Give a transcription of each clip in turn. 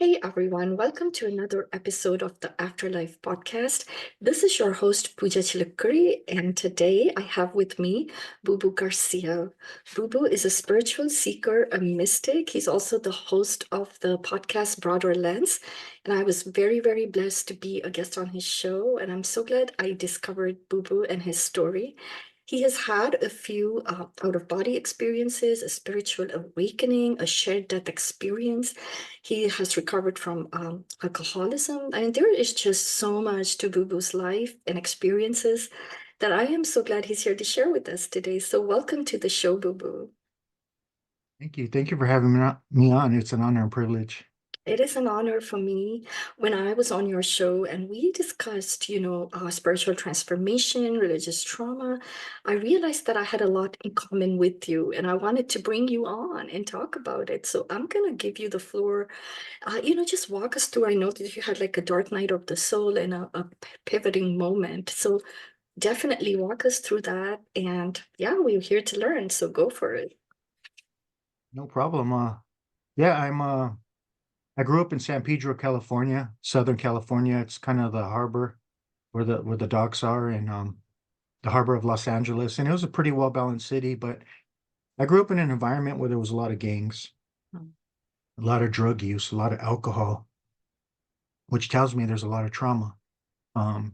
Hey everyone, welcome to another episode of the Afterlife podcast. This is your host Pooja Chilukuri, and today I have with me Booboo Garcia. Booboo is a spiritual seeker, a mystic. He's also the host of the podcast Broader Lens, and I was very blessed to be a guest on his show, and I'm so glad I discovered Booboo and his story. He has had a few out of body experiences, a spiritual awakening, a shared death experience. He has recovered from alcoholism. I mean, there is just so much to Boo Boo's life and experiences that I am so glad he's here to share with us today. So, welcome to the show, Boo Boo. Thank you. Thank you for having me on. It's an honor and privilege. It is an honor for me when I was on your show and we discussed, spiritual transformation, religious trauma. I realized that I had a lot in common with you and I wanted to bring you on and talk about it. So I'm going to give you the floor. Just walk us through. I know that you had like a dark night of the soul and a pivoting moment. So definitely walk us through that. And yeah, we're here to learn. So go for it. No problem. Yeah, I grew up in San Pedro, California, Southern California. It's kind of the harbor where the docks are and the harbor of Los Angeles. And it was a pretty well-balanced city, but I grew up in an environment where there was a lot of gangs, Mm. a lot of drug use, a lot of alcohol, which tells me there's a lot of trauma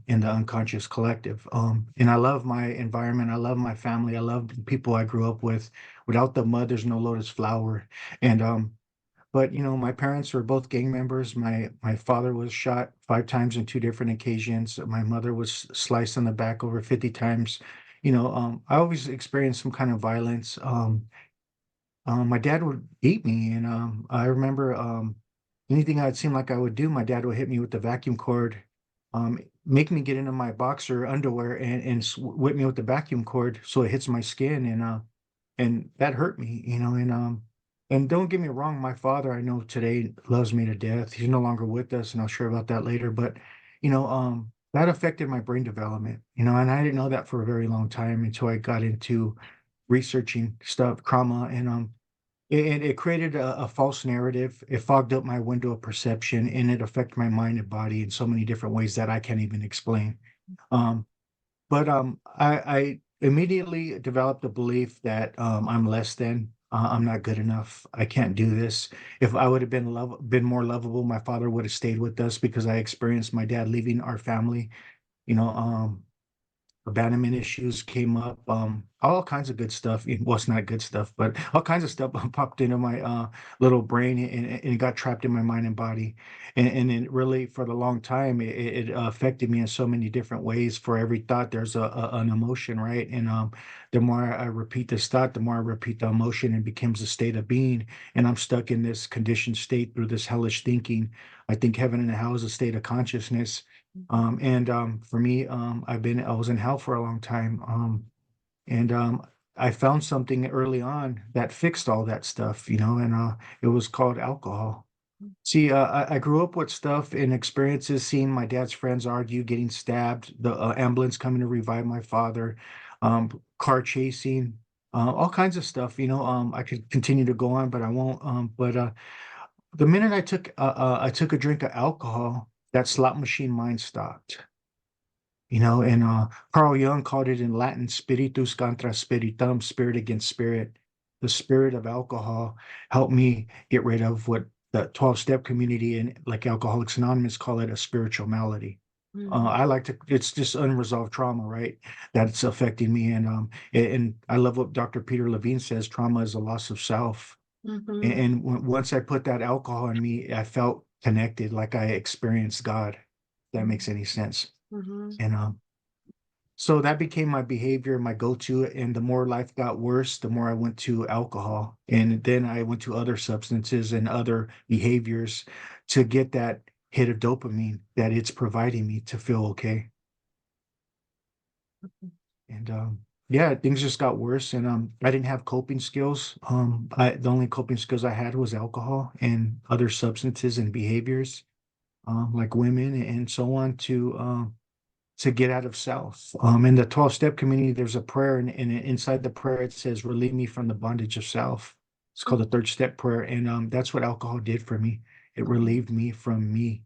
in the unconscious collective. And I love my environment. I love my family. I love the people I grew up with. Without the mud, there's no lotus flower. And But my parents were both gang members. My father was shot 5 times in two different occasions. My mother was sliced in the back over 50 times. I always experienced some kind of violence. My dad would beat me, and I remember anything I'd seem like I would do, my dad would hit me with the vacuum cord, make me get into my boxer underwear and whip me with the vacuum cord so it hits my skin, and that hurt me, and don't get me wrong, my father I know today loves me to death. He's no longer with us, and I'll share about that later. But that affected my brain development, and I didn't know that for a very long time until I got into researching stuff, trauma, and it created a false narrative. It fogged up my window of perception, and it affected my mind and body in so many different ways that I can't even explain. Um, but I immediately developed a belief that I'm less than. I'm not good enough. I can't do this. If I would have been more lovable, my father would have stayed with us because I experienced my dad leaving our family. You know, abandonment issues came up, all kinds of good stuff. Well, it's not good stuff, but all kinds of stuff popped into my little brain, and it got trapped in my mind and body. And it really, for the long time, it affected me in so many different ways. For every thought, there's an emotion, right? And the more I repeat this thought, the more I repeat the emotion, and becomes a state of being. And I'm stuck in this conditioned state through this hellish thinking. I think heaven and hell is a state of consciousness. And For me, I was in hell for a long time. And I found something early on that fixed all that stuff, and it was called alcohol. See, I grew up with stuff and experiences, seeing my dad's friends argue, getting stabbed, the ambulance coming to revive my father, car chasing, all kinds of stuff. I could continue to go on, but I won't. But the minute I took a drink of alcohol, that slot machine mind stopped. And Carl Jung called it in Latin spiritus contra spiritum, spirit against spirit. The spirit of alcohol helped me get rid of what the 12-step community and like Alcoholics Anonymous call it, a spiritual malady. Mhm. It's just unresolved trauma, right? That's affecting me. And I love what Dr. Peter Levine says, trauma is a loss of self. Mhm. Once I put that alcohol in me, I felt connected, like I experienced God. If that makes any sense. Mhm. And So that became my behavior, my go-to. And the more life got worse, the more I went to alcohol. And then I went to other substances and other behaviors to get that hit of dopamine that it's providing me to feel okay. And Yeah, things just got worse. And I didn't have coping skills. The only coping skills I had was alcohol and other substances and behaviors, like women and so on, to get out of self. In the 12-step community, there's a prayer, and inside the prayer, it says, relieve me from the bondage of self. It's called the third step prayer. And That's what alcohol did for me. It Mhm, relieved me from me.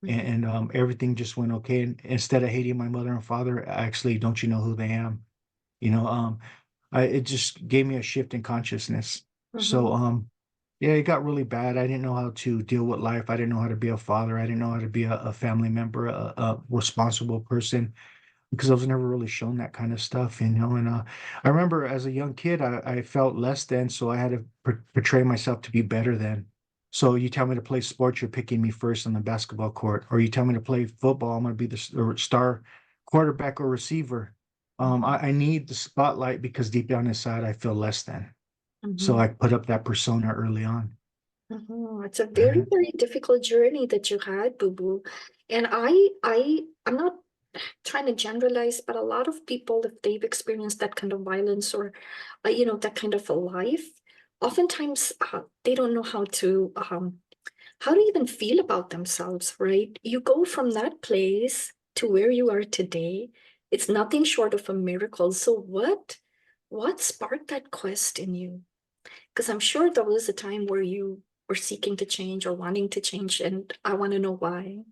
mhm, Everything just went okay. And instead of hating my mother and father, I actually don't you know who they am? You know, it just gave me a shift in consciousness. So, mhm, yeah, it got really bad. I didn't know how to deal with life. I didn't know how to be a father. I didn't know how to be a family member, a responsible person because I was never really shown that kind of stuff, you know. And I remember as a young kid, I felt less than, so I had to portray myself to be better than. So you tell me to play sports, you're picking me first on the basketball court, or you tell me to play football, I'm going to be the star quarterback or receiver. mhm, I need the spotlight because deep down inside, I feel less than. So mhm, I put up that persona early on. mhm. It's a very, Mhm. very difficult journey that you had, Boo Boo. And I'm not trying to generalize, but a lot of people, if they've experienced that kind of violence or, that kind of a life, oftentimes they don't know how to even feel about themselves, right? You go from that place to where you are today. It's nothing short of a miracle. So what sparked that quest in you? Because I'm sure there was a time where you were seeking to change or wanting to change, and I want to know why.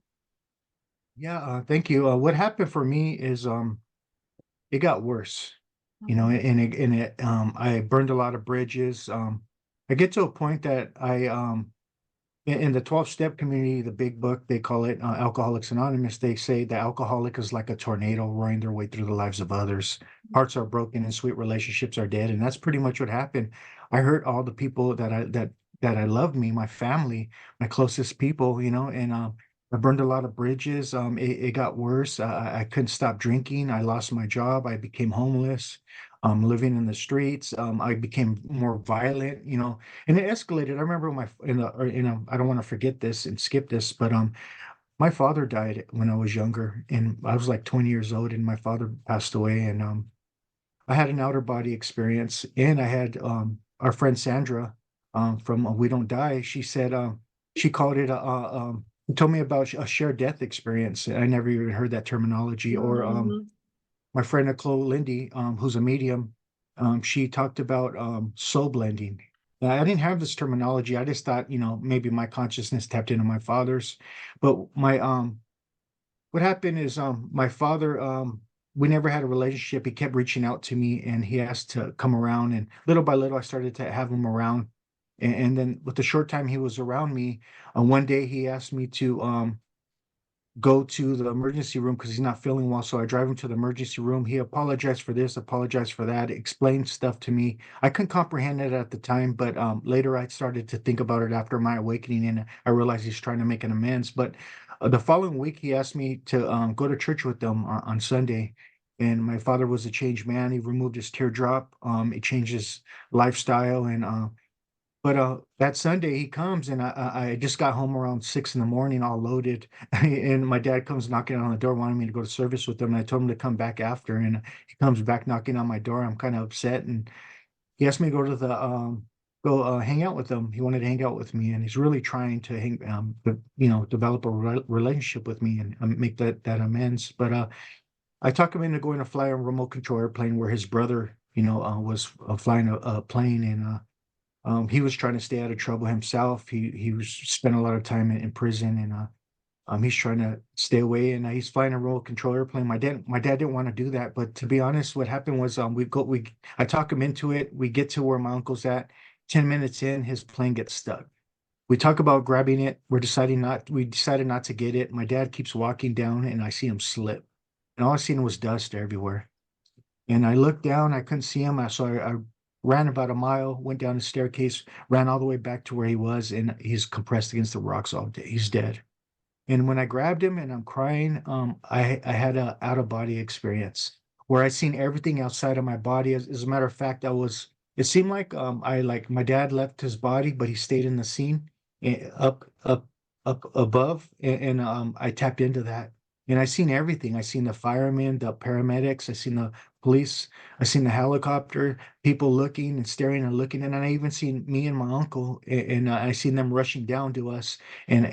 Yeah, thank you. What happened for me is it got worse, you know, Mhm, I burned a lot of bridges. I get to a point that in the 12 step community, the big book, they call it Alcoholics Anonymous. They say the alcoholic is like a tornado roaring their way through the lives of others. Hearts are broken and sweet relationships are dead. And that's pretty much what happened. I hurt all the people that I love me, my family, my closest people, you know, and I burned a lot of bridges. It got worse. I couldn't stop drinking. I lost my job. I became homeless, living in the streets. I became more violent, you know, and it escalated. I remember I don't want to forget this and skip this, but my father died when I was younger, and I was like 20 years old, and my father passed away, and I had an outer body experience, and I had our friend Sandra from We Don't Die. She said she called it told me about a shared death experience. I never even heard that terminology. Or mhm, my friend Nicole Lindy, who's a medium, she talked about soul blending. I didn't have this terminology. I just thought, you know, maybe my consciousness tapped into my father's. But my what happened is my father we never had a relationship. He kept reaching out to me and he asked to come around, and little by little I started to have him around. And then with the short time he was around me, one day he asked me to go to the emergency room because he's not feeling well. So I drive him to the emergency room. He apologized for this, apologized for that, explained stuff to me. I couldn't comprehend it at the time, but later I started to think about it after my awakening, and I realized he's trying to make an amends. But the following week, he asked me to go to church with them on Sunday. And my father was a changed man. He removed his teardrop. It changed his lifestyle, and but that Sunday he comes, and I just got home around 6 in the morning, all loaded, and my dad comes knocking on the door, wanting me to go to service with him. And I told him to come back after, and he comes back knocking on my door. I'm kind of upset, and he asked me to go to the go hang out with him. He wanted to hang out with me, and he's really trying to develop a relationship with me and make that amends. But I talked him into going to fly a remote control airplane where his brother, was flying a plane, and he was trying to stay out of trouble himself. He was spent a lot of time in prison, and he's trying to stay away. And he's flying a remote control airplane. My dad didn't want to do that, but to be honest, what happened was I talk him into it. We get to where my uncle's at. 10 minutes in, his plane gets stuck. We talk about grabbing it. We decided not to get it. My dad keeps walking down, and I see him slip, and all I seen was dust everywhere. And I looked down, I couldn't see him. I ran about a mile, went down the staircase, ran all the way back to where he was, and he's compressed against the rocks all day. He's dead. And when I grabbed him and I'm crying, I had a out of body experience where I seen everything outside of my body. As a matter of fact, it seemed like my dad left his body, but he stayed in the scene, up above, and I tapped into that. And I seen everything. I seen the firemen, the paramedics, I seen the police, I seen the helicopter, people looking and staring and looking, and I even seen me and my uncle, and I seen them rushing down to us, and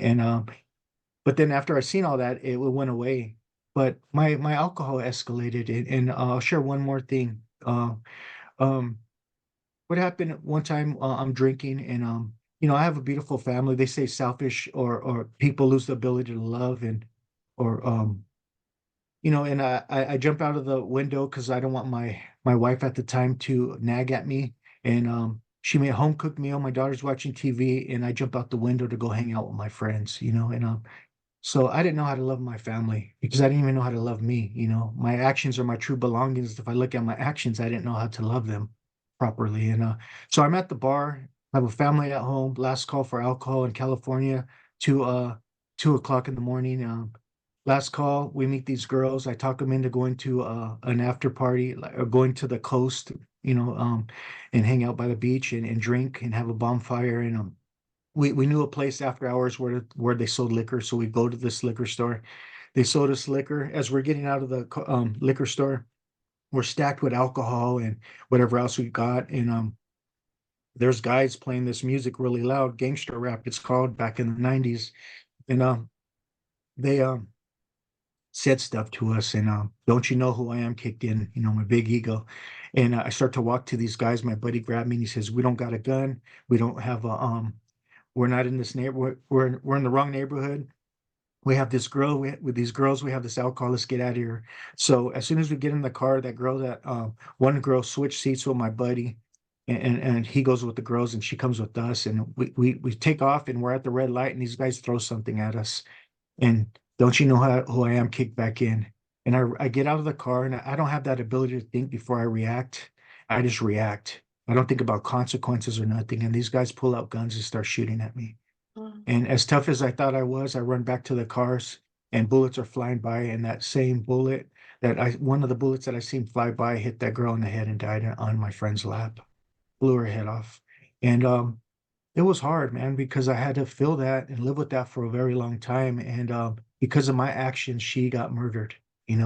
but then after I seen all that, it went away. But my alcohol escalated, and I'll share one more thing. Um, what happened one time? I'm drinking, and I have a beautiful family. They say selfish or people lose the ability to love and or and I jump out of the window because I don't want my wife at the time to nag at me. And she made a home cooked meal. My daughter's watching TV, and I jump out the window to go hang out with my friends, and so I didn't know how to love my family because I didn't even know how to love me. My actions are my true belongings. If I look at my actions, I didn't know how to love them properly. And so I'm at the bar. I have a family at home. Last call for alcohol in California, to 2 o'clock in the morning. Last call. We meet these girls. I talk them into going to an after party, or going to the coast. And hang out by the beach and drink and have a bonfire. And we knew a place after hours where they sold liquor, so we go to this liquor store. They sold us liquor. As we're getting out of the liquor store, we're stacked with alcohol and whatever else we got. And there's guys playing this music really loud, gangster rap it's called, back in the 90s. And they said stuff to us, and don't you know who I am kicked in, my big ego. And I start to walk to these guys. My buddy grabbed me and he says, "We don't got a gun. We don't have a we're not in this neighborhood. We're in the wrong neighborhood. We have this girl. With these girls, we have this alcohol. Let's get out of here." So as soon as we get in the car, that one girl switched seats with my buddy, and he goes with the girls, and she comes with us, and we take off, and we're at the red light, and these guys throw something at us, and don't you know who I am? Kicked back in, and I get out of the car, and I don't have that ability to think before I react. I just react. I don't think about consequences or nothing. And these guys pull out guns and start shooting at me. Mm. And as tough as I thought I was, I run back to the cars and bullets are flying by. And that same bullet one of the bullets that I seen fly by hit that girl in the head and died on my friend's lap, blew her head off. And it was hard, man, because I had to feel that and live with that for a very long time. And because of my actions, she got murdered, and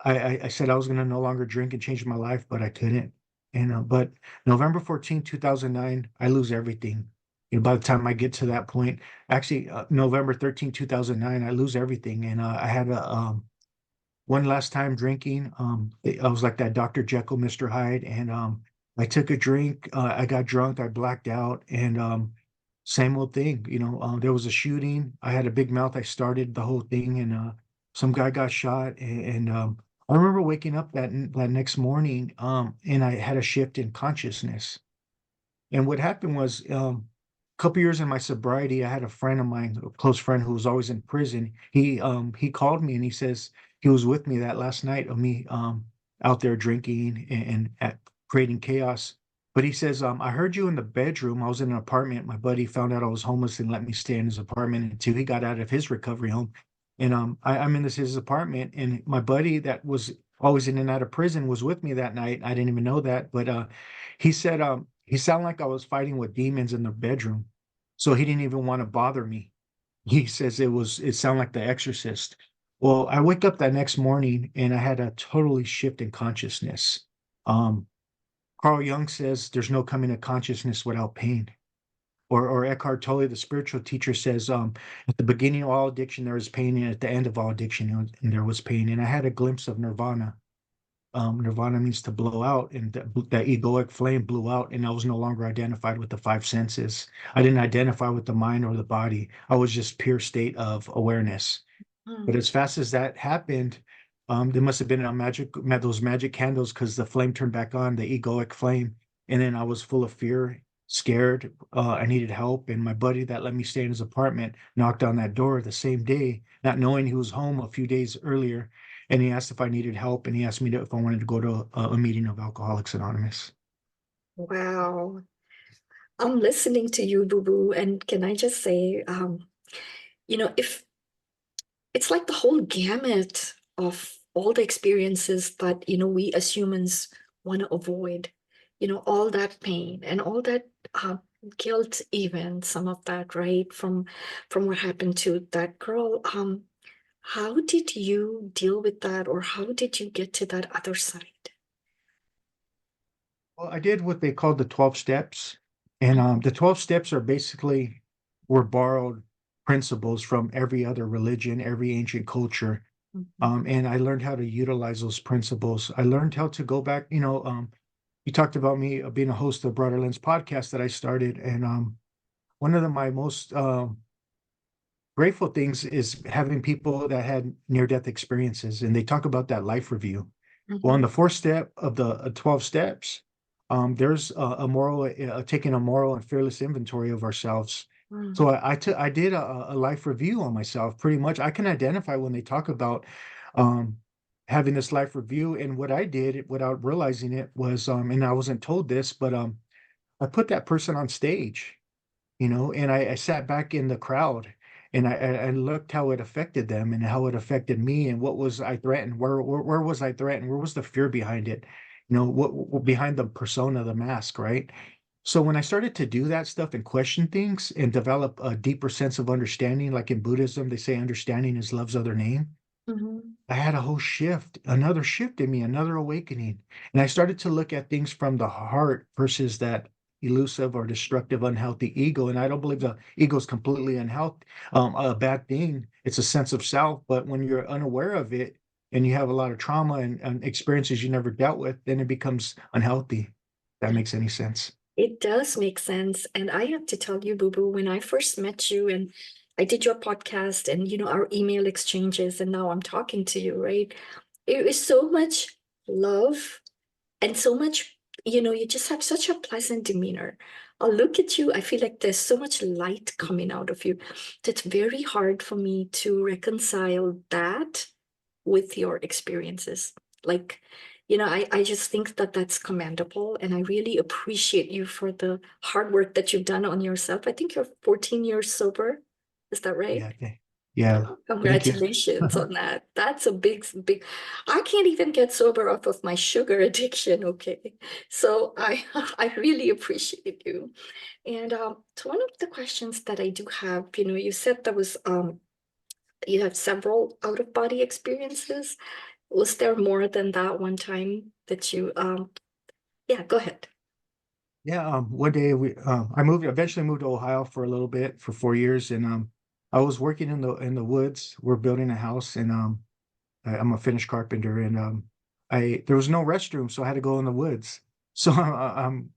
I said I was going to no longer drink and change my life, but I couldn't. And but November 14th, 2009, I lose everything. By the time I get to that point, actually, November 13th, 2009, I lose everything. And I had a one last time drinking. I was like that Dr. Jekyll, Mr. Hyde, and I took a drink. I got drunk. I blacked out, and same old thing. There was a shooting. I had a big mouth. I started the whole thing, and some guy got shot. And I remember waking up that next morning, and I had a shift in consciousness. And what happened was, a couple years in my sobriety, I had a friend of mine, a close friend who was always in prison. He called me and he says he was with me that last night of me out there drinking and creating chaos. But he says, I heard you in the bedroom. I was in an apartment. My buddy found out I was homeless and let me stay in his apartment until he got out of his recovery home. And I'm in his apartment, and my buddy that was always in and out of prison was with me that night. I didn't even know that, but he said he sounded like I was fighting with demons in the bedroom, so he didn't even want to bother me. He says it sounded like The Exorcist. Well, I wake up that next morning and I had a totally shift in consciousness. Um, Carl Jung says there's no coming to consciousness without pain. Or Eckhart Tolle, the spiritual teacher, says, at the beginning of all addiction, there was pain, and at the end of all addiction, there was pain. And I had a glimpse of nirvana. Nirvana means to blow out, and that egoic flame blew out, and I was no longer identified with the five senses. I didn't identify with the mind or the body. I was just pure state of awareness. But Mm. as fast as that happened, there must have been those magic candles, because the flame turned back on, the egoic flame. And then I was full of fear, scared. I needed help. And my buddy that let me stay in his apartment knocked on that door the same day, not knowing he was home a few days earlier. And he asked if I needed help. And he asked me if I wanted to go to a meeting of Alcoholics Anonymous. Wow. I'm listening to you, Boo Boo, and can I just say, if it's like the whole gamut of all the experiences that, we as humans want to avoid, all that pain and all that guilt, even some of that, right? From what happened to that girl. How did you deal with that, or how did you get to that other side? Well, I did what they called the 12 steps. And the 12 steps were borrowed principles from every other religion, every ancient culture. Mhm. And I learned how to utilize those principles. I learned how to go back, you talked about me being a host of Broader Lens podcast that I started, and one of my most grateful things is having people that had near-death experiences, and they talk about that life review. Well, in Mm-hmm. the fourth step of the 12 steps, there's a moral, taking a moral and fearless inventory of ourselves. So I did a life review on myself. Pretty much, I can identify when they talk about um, having this life review. And what I did without realizing it was, and I wasn't told this, but I put that person on stage, and I sat back in the crowd, and I looked how it affected them and how it affected me, and what was I threatened? Where was I threatened? Where was the fear behind it? What behind the persona, the mask, right? So when I started to do that stuff and question things and develop a deeper sense of understanding, like in Buddhism, they say understanding is love's other name. Mm-hmm. I had a whole shift, another shift in me, another awakening. And I started to look at things from the heart versus that elusive or destructive, unhealthy ego. And I don't believe the ego is completely unhealthy, a bad thing. It's a sense of self. But when you're unaware of it and you have a lot of trauma and experiences you never dealt with, then it becomes unhealthy. If that makes any sense. It does make sense. And I have to tell you, Boo Boo, when I first met you and I did your podcast and, our email exchanges, and now I'm talking to you, right? It is so much love and so much, you just have such a pleasant demeanor. I'll look at you, I feel like there's so much light coming out of you. That's very hard for me to reconcile that with your experiences. Like, I just think that that's commendable. And I really appreciate you for the hard work that you've done on yourself. I think you're 14 years sober. Is that right? Yeah. Okay. Yeah. Thank you. Congratulations on that. That's a big, big. I can't even get sober off of my sugar addiction. Okay, so I I really appreciate you. And so one of the questions that I do have, you said there was you have several out of body experiences. Was there more than that one time that you Yeah, go ahead. Yeah, one day I eventually moved to Ohio for a little bit for 4 years, and I was working in the woods. We're building a house, and I'm a finished carpenter, and I there was no restroom, so I had to go in the woods. So I'm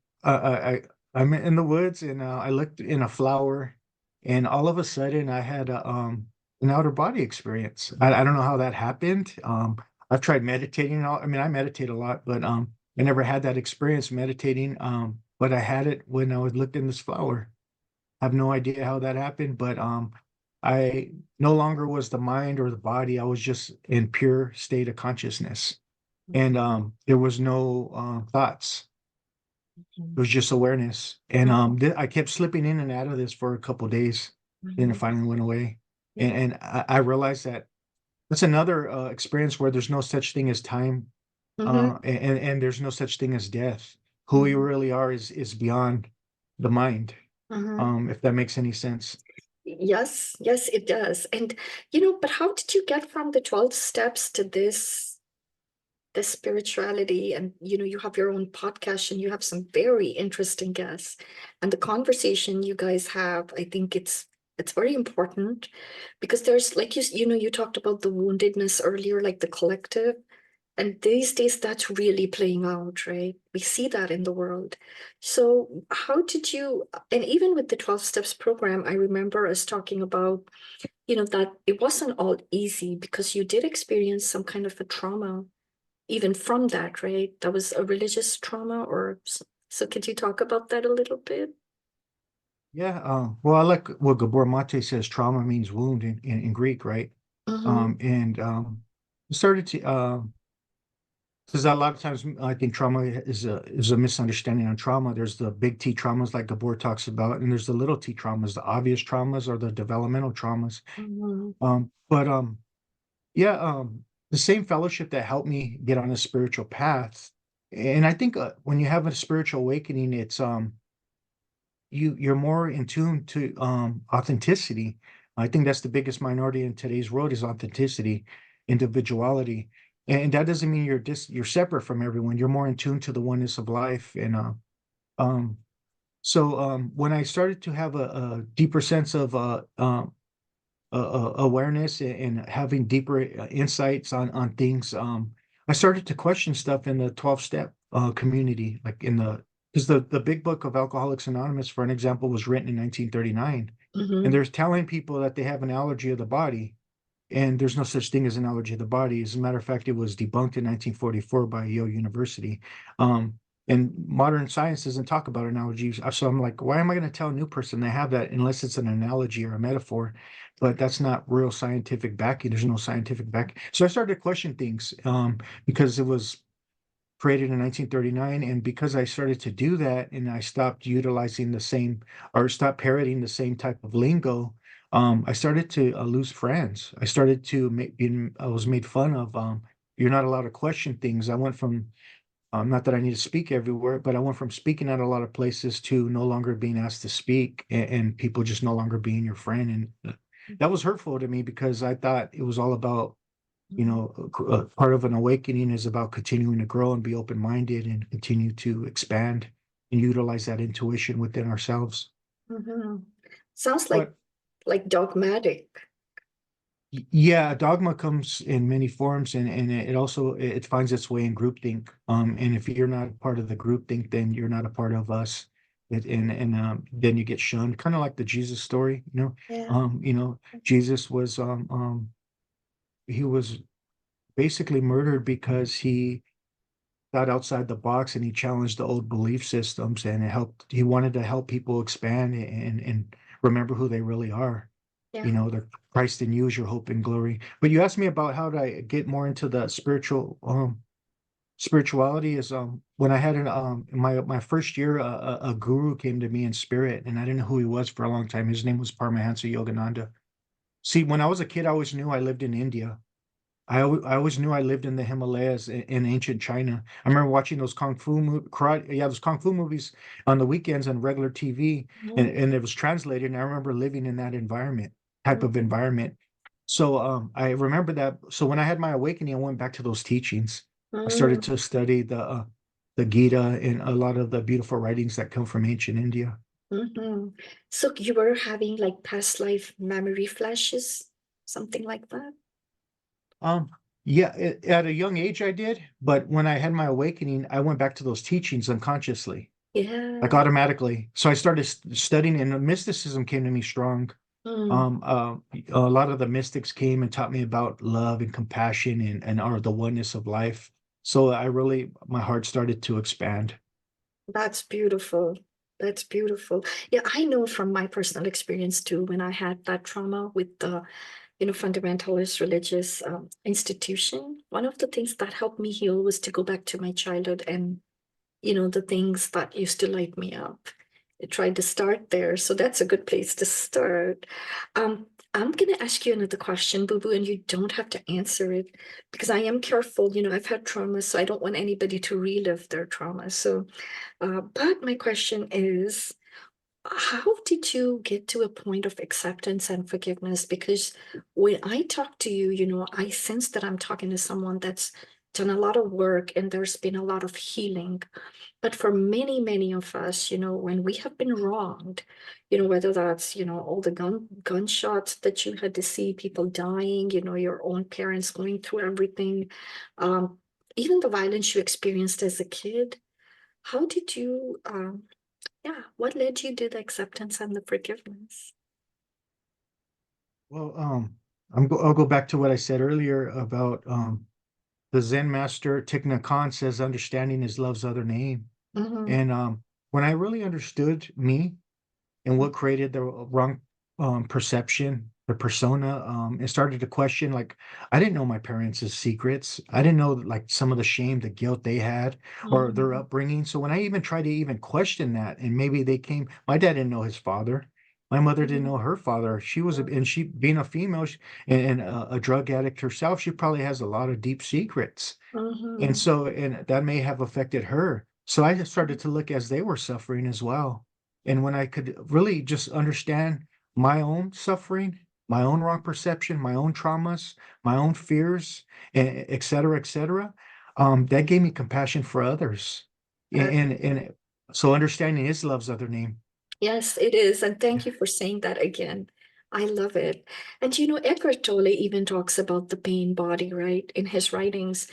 in the woods, and I looked in a flower, and all of a sudden I had an outer body experience. I don't know how that happened. I've tried meditating. I mean, I meditate a lot, but I never had that experience meditating. But I had it when I was looked in this flower. I have no idea how that happened, but I no longer was the mind or the body. I was just in pure state of consciousness, and there was no thoughts. It was just awareness, and I kept slipping in and out of this for a couple of days. Then it Mhm. finally went away, and, Yeah. and I realized that that's another experience where there's no such thing as time, Hmm. and there's no such thing as death. Who we Hmm. really are is beyond the mind. Hmm. If that makes any sense. Yes, yes, it does. And but how did you get from the 12 steps to this spirituality? And you have your own podcast and you have some very interesting guests. And the conversation you guys have, I think it's very important because there's like you talked about the woundedness earlier, like the collective. And these days, that's really playing out, right? We see that in the world. So, how did you, and even with the 12 Steps program, I remember us talking about, that it wasn't all easy because you did experience some kind of a trauma, even from that, right? That was a religious trauma, so could you talk about that a little bit? Yeah, well, I like what Gabor Mate says, trauma means wound in Greek, right? Mm-hmm. And started to because a lot of times I think trauma is a misunderstanding on trauma. There's the big T traumas like Gabor talks about, and there's the little T traumas, the obvious traumas or the developmental traumas. Mm-hmm. But yeah, the same fellowship that helped me get on a spiritual path, and I think when you have a spiritual awakening, it's you're more in tune to authenticity. I think that's the biggest minority in today's world is authenticity, individuality. And that doesn't mean you're separate from everyone. You're more in tune to the oneness of life. And um when I started to have a deeper sense of awareness and having deeper insights on things, I started to question stuff in the 12-step community, like in the because the big book of Alcoholics Anonymous, for an example, was written in 1939, and Mm-hmm. they're telling people that they have an allergy of the body, and there's no such thing as an allergy of the body. As a matter of fact, it was debunked in 1944 by Yale University. Um, and modern science doesn't talk about analogies. So I'm like, why am I going to tell a new person they have that unless it's an analogy or a metaphor? But that's not real scientific backing. There's no scientific backing. So I started to question things because it was created in 1939. And because I started to do that and I stopped utilizing the same or stopped parroting the same type of lingo, I started to lose friends. I started to I was made fun of. You're not allowed to question things. I went from, not that I need to speak everywhere, but I went from speaking at a lot of places to no longer being asked to speak and people just no longer being your friend. And that was hurtful to me because I thought it was all about, part of an awakening is about continuing to grow and be open-minded and continue to expand and utilize that intuition within ourselves. Mm-hmm. Sounds But like dogmatic. yeah, dogma comes in many forms and it also it finds its way in groupthink. And if you're not part of the groupthink, then you're not a part of us. And then you get shunned, kind of like the Jesus story, you know. Yeah. Jesus was he was basically murdered because he thought outside the box and he challenged the old belief systems and he wanted to help people expand and remember who they really are. Yeah. You know, the Christ in you is your hope and glory. But you asked me about how to get more into the spirituality is when I had my first year a guru came to me in spirit and I didn't know who he was for a long time. His name was Paramahansa Yogananda. See, when I was a kid, I always knew I lived in India. I always knew I lived in the Himalayas in ancient China. I remember watching those those kung fu movies on the weekends on regular TV, Mm-hmm. and it was translated. And I remember living in that type of environment. So I remember that. So when I had my awakening, I went back to those teachings. I started Mm-hmm. to study the Gita and a lot of the beautiful writings that come from ancient India. Mm-hmm. So you were having like past life memory flashes, something like that? Um, yeah, at a young age I did, but when I had my awakening, I went back to those teachings unconsciously, like Yeah. automatically. So I started studying, and mysticism came to me strong. Mm. A lot of the mystics came and taught me about love and compassion and or the oneness of life. So my heart started to expand. That's beautiful. That's beautiful. Yeah, I know from my personal experience too, when I had that trauma with the, fundamentalist religious institution, one of the things that helped me heal was to go back to my childhood and, the things that used to light me up. I tried to start there. So that's a good place to start. I'm going to ask you another question, Boo Boo, and you don't have to answer it because I am careful. I've had trauma, so I don't want anybody to relive their trauma. So, but my question is, how did you get to a point of acceptance and forgiveness? Because when I talk to you, I sense that I'm talking to someone that's done a lot of work and there's been a lot of healing. But for many, many of us, when we have been wronged, whether that's, all the gunshots that you had to see, people dying, your own parents going through everything, um, even the violence you experienced as a kid, how did you, yeah, what led you to the acceptance and the forgiveness? Well, I'll go back to what I said earlier about the Zen master Thich Nhat Hanh says understanding is love's other name. Mm-hmm. And when I really understood me and what created the wrong perception, the persona, and started to question, like, I didn't know my parents' secrets. I didn't know like some of the shame, the guilt they had, or their Mm-hmm. upbringing. So when I even tried to even question that, and maybe my dad didn't know his father. My mother didn't know her father. And she being a female and a drug addict herself, she probably has a lot of deep secrets. Mm-hmm. And that may have affected her. So I just started to look as they were suffering as well. And when I could really just understand my own suffering, my own wrong perception, my own traumas, my own fears, et cetera, that gave me compassion for others. Uh, And so understanding is love's other name. yes, it is. And Yeah. thank you for saying that again. I love it. And Eckhart Tolle even talks about the pain body, right, in his writings.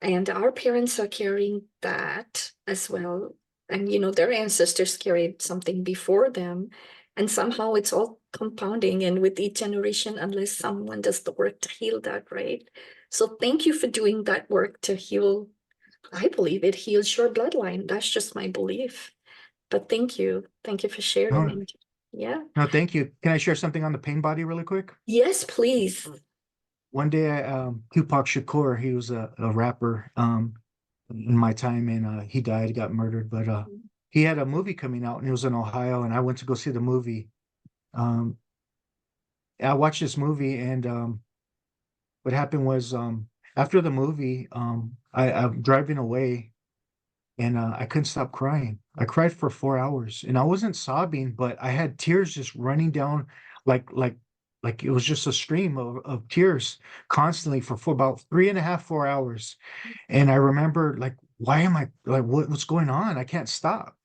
And our parents are carrying that as well. And, their ancestors carried something before them. And somehow it's all compounding. And with each generation, unless someone does the work to heal that, right? So thank you for doing that work to heal. I believe it heals your bloodline. That's just my belief. But thank you. Thank you for sharing. No, And yeah. no, thank you. Can I share something on the pain body really quick? Yes, please. One day, Tupac Shakur, he was a rapper in my time, and he died, got murdered. But he had a movie coming out, and it was in Ohio, and I went to go see the movie. Um, I watched this movie, and what happened was after the movie, I'm driving away, and I couldn't stop crying. I cried for 4 hours, and I wasn't sobbing, but I had tears just running down like like like it was just a stream of tears constantly for about 3.5, 4 hours. And I remember like, why am I like what's going on? I can't stop.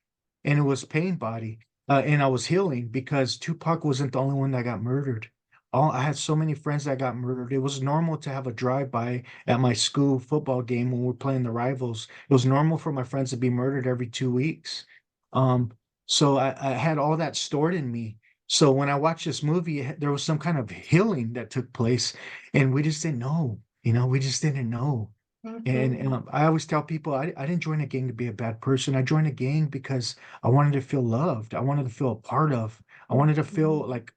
And it was pain body. And I was healing because Tupac wasn't the only one that got murdered. I had so many friends that got murdered. It was normal to have a drive-by at my school football game when we're playing the rivals. It was normal for my friends to be murdered every 2 weeks. Um, so I had all that stored in me. So when I watched this movie, there was some kind of healing that took place, and we just didn't know. We just didn't know. And Mhm, I always tell people I didn't join a gang to be a bad person. I joined a gang because I wanted to feel loved. I wanted to feel a part of. I wanted to mhm, feel like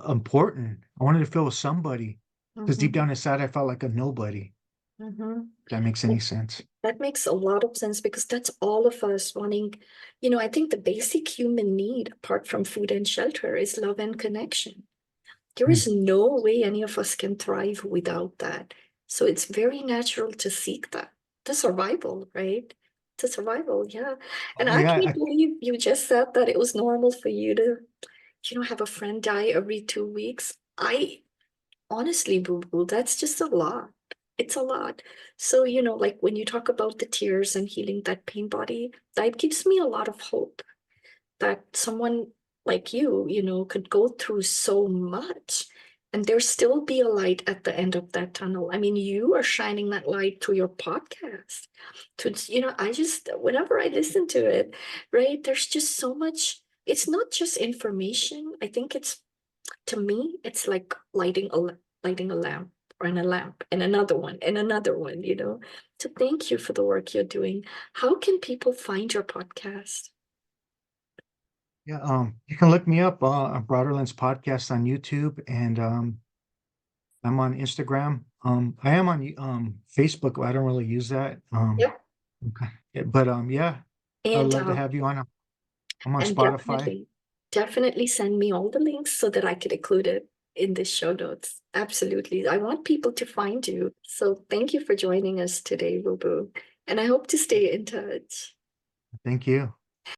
important. I wanted to feel somebody. Because deep mhm, down inside, I felt like a nobody. mhm. If that makes any sense. That makes a lot of sense because that's all of us wanting, I think the basic human need, apart from food and shelter, is love and connection. There Mm. is no way any of us can thrive without that. So it's very natural to seek that. The survival, right? To survival, yeah. And Oh I yeah, can't believe you just said that it was normal for you to, have a friend die every 2 weeks. I honestly, Boo Boo, that's just a lot. It's a lot. So, like when you talk about the tears and healing that pain body, that gives me a lot of hope that someone like you, could go through so much and there still be a light at the end of that tunnel. I mean, you are shining that light through your podcast. I just, whenever I listen to it, right, there's just so much. It's not just information. I think it's to me, it's like lighting a lamp and a lamp and another one and another one, So thank you for the work you're doing. How can people find your podcast? yeah. You can look me up on Broderlands podcast on YouTube, and I'm on Instagram. I am on Facebook, but I don't really use that. Yep. Okay. But yeah, I'd And love to have you on. I'm on and Spotify. definitely send me all the links so that I could include it in the show notes. Absolutely. I want people to find you. So thank you for joining us today, Boo Boo. And I hope to stay in touch. Thank you.